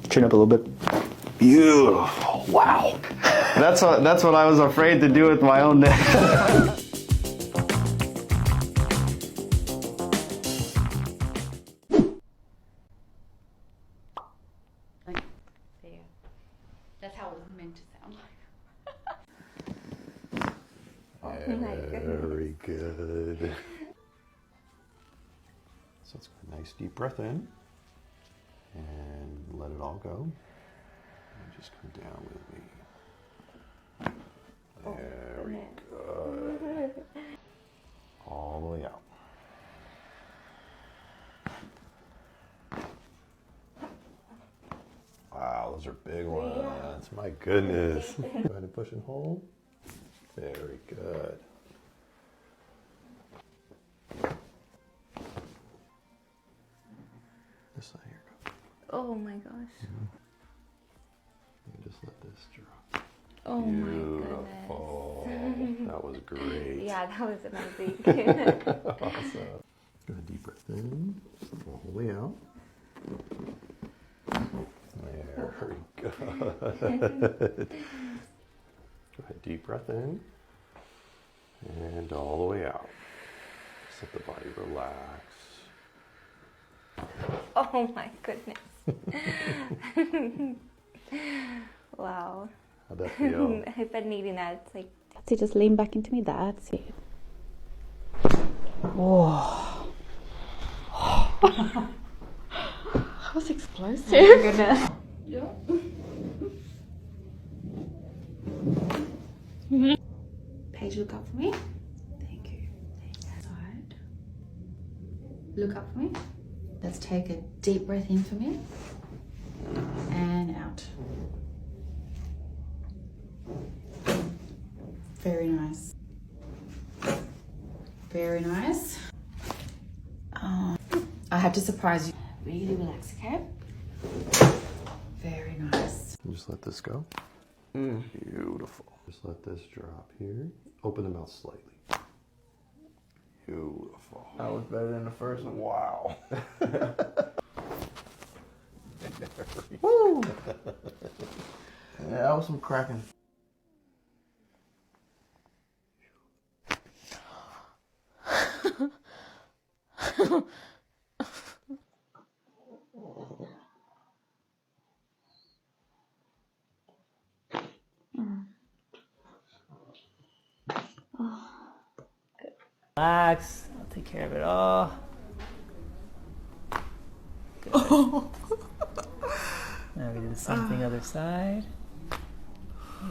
Chin up a little bit. Beautiful. Wow. That's what I was afraid to do with my own neck. That's how it was meant to sound like. Very good. So let's go a nice deep breath in and let it all go. And just come down with me. Very good. All the way out. Wow, those are big ones. My goodness. Go ahead and push and hold. Very good. This side here. Oh my gosh. And just let this drop. Oh Beautiful. my goodness. That was great. Yeah, that was amazing. Awesome. Go ahead, deep breath in, all the way out. Very good. Go ahead, deep breath in and all the way out. Just let the body relax. Oh my goodness. Wow. How'd that feel? I've been needing that. It's like, So just lean back into me. That's it. Whoa. That was explosive. oh my goodness. Paige, look up for me. Thank you. Side. Look up for me. Let's take a deep breath in for me. And out. Very nice. Very nice. I have to surprise you. Really relax, okay? Very nice. Just let this go. Beautiful. Just let this drop here. Open the mouth slightly. Beautiful. That was better than the first one. Wow. Woo! Yeah, that was some cracking. Relax. I'll take care of it all. Good. Now we do the same thing other side.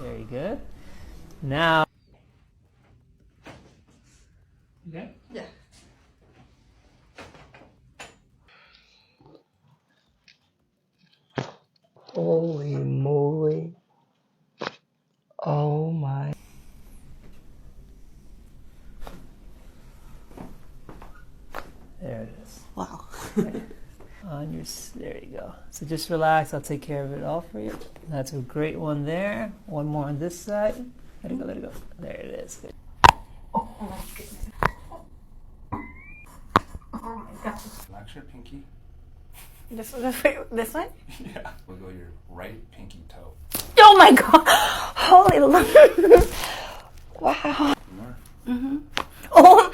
Very good. Now. Okay? Yeah. Holy moly. Oh my. There it is. Wow. On your, there you go. So just relax. I'll take care of it all for you. That's a great one there. One more on this side. Let it go, let it go. There it is. Good. Oh my goodness. Oh my god. Relax your pinky. This one? Yeah. We'll go your right pinky toe. Oh my god. Holy Lord. Wow. More. Mm-hmm. Oh.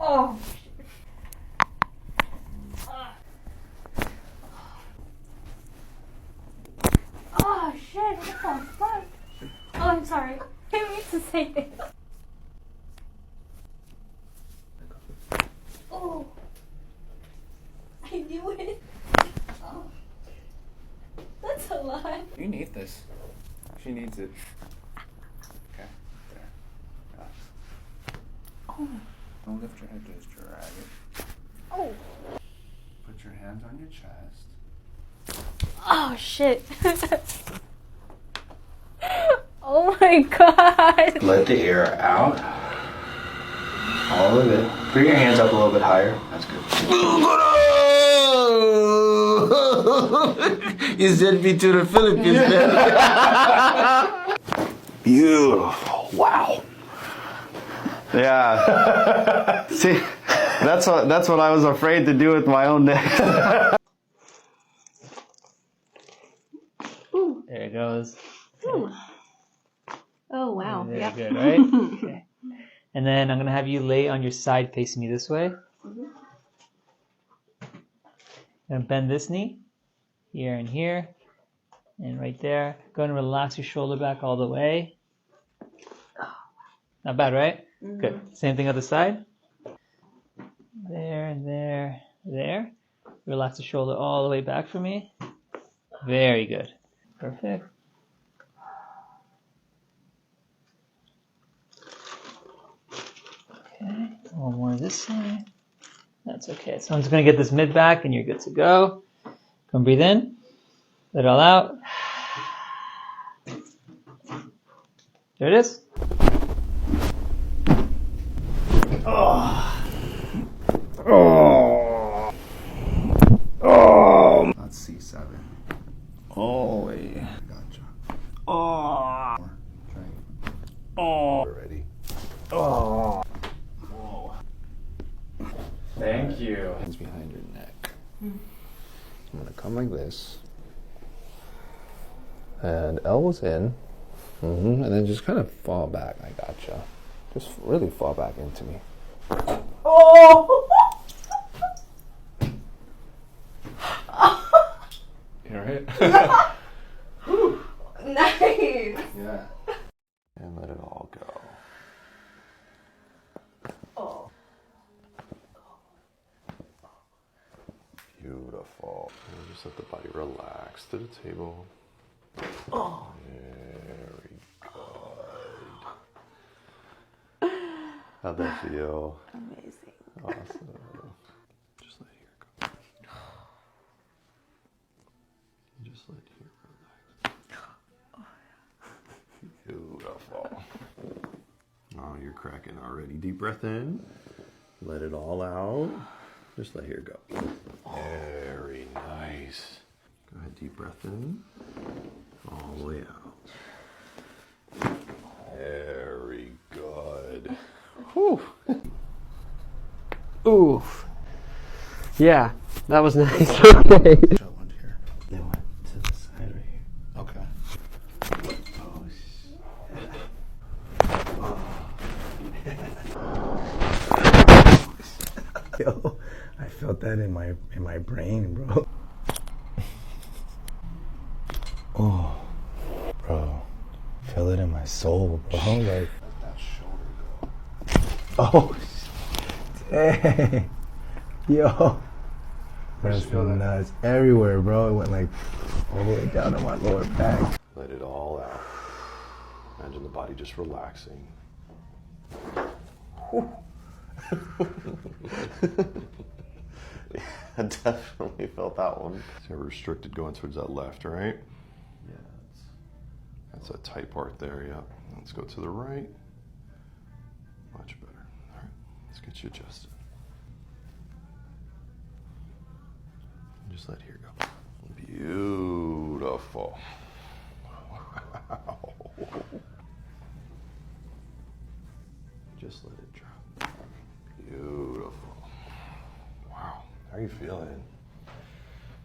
Oh. Oh shit, what the fuck? Oh, I'm sorry. I didn't mean to say that. Oh. I knew it. Oh. That's a lot. You need this. She needs it. Okay. There. Relax. Oh. Don't lift your head, just drag it. Oh. Put your hands on your chest. Oh shit. Oh my god. Let the air out. All of it. Bring your hands up a little bit higher. That's good. You sent me to the Philippines, man. Beautiful. wow. Yeah. See, that's what I was afraid to do with my own neck. There it goes. Oh, wow. Very Yep. good, right? Okay. And then I'm going to have you lay on your side facing me this way. And bend this knee, here and here, and right there. Go ahead and relax your shoulder back all the way. Not bad, right? Good. Same thing other side. There, there, there. Relax the shoulder all the way back for me. Very good. Perfect. Okay, one more this side. That's okay. So I'm just going to get this mid back and you're good to go. Come breathe in. Let it all out. There it is. That's C7. Holy. Gotcha. Oh. Try it. Oh. We're ready. Oh. Thank you. Hands behind your neck. I'm gonna come like this. And elbows in. And then just kind of fall back. I gotcha. Just really fall back into me. You alright? Nice. Yeah. And let it all go. Beautiful. And just let the body relax to the table. Very good. How'd that feel? Amazing. Awesome. Just let here go. Just let here relax. Beautiful. Oh, you're cracking already. Deep breath in. Let it all out. Just let here go. Very nice. Go ahead, deep breath in. All the way out. Very good. Whew. Oof. Yeah, that was nice. Okay. Shut one here. They went to the side right here. Okay. Oh, shit. Yo, I felt that in my brain, bro. Oh, bro, feel it in my soul, bro. Like, That shoulder go. oh, dang, yo, that's nuts everywhere, bro. It went like all the way down to my lower back. Let it all out. Imagine the body just relaxing. I definitely felt that one. So restricted going towards that left, right? Yeah, That's that tight part there, yeah. Let's go to the right. Much better. All right, let's get you adjusted. Just let here go. Beautiful. Wow. Just let it drop. Beautiful. Wow. How are you feeling?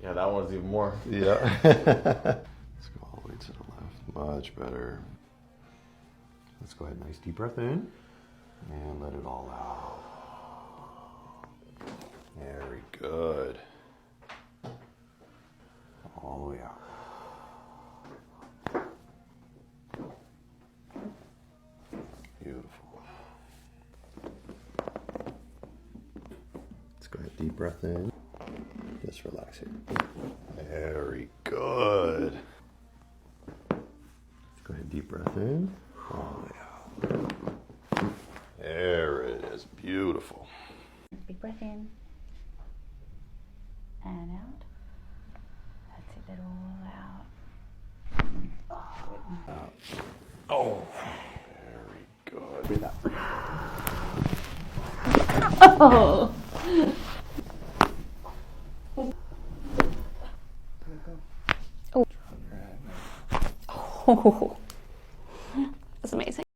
yeah, that one's even more. Yeah. Let's go all the way to the left. Much better. Let's go ahead. Nice deep breath in. And let it all out. Very good. All the way out. Beautiful. Let's go ahead. Deep breath in. Just relax here. Very good. Let's go ahead. Deep breath in. All the way out. There it is. Beautiful. Big breath in and out. That's it, let it all out. Oh. Very good. Breathe out. Oh! Oh.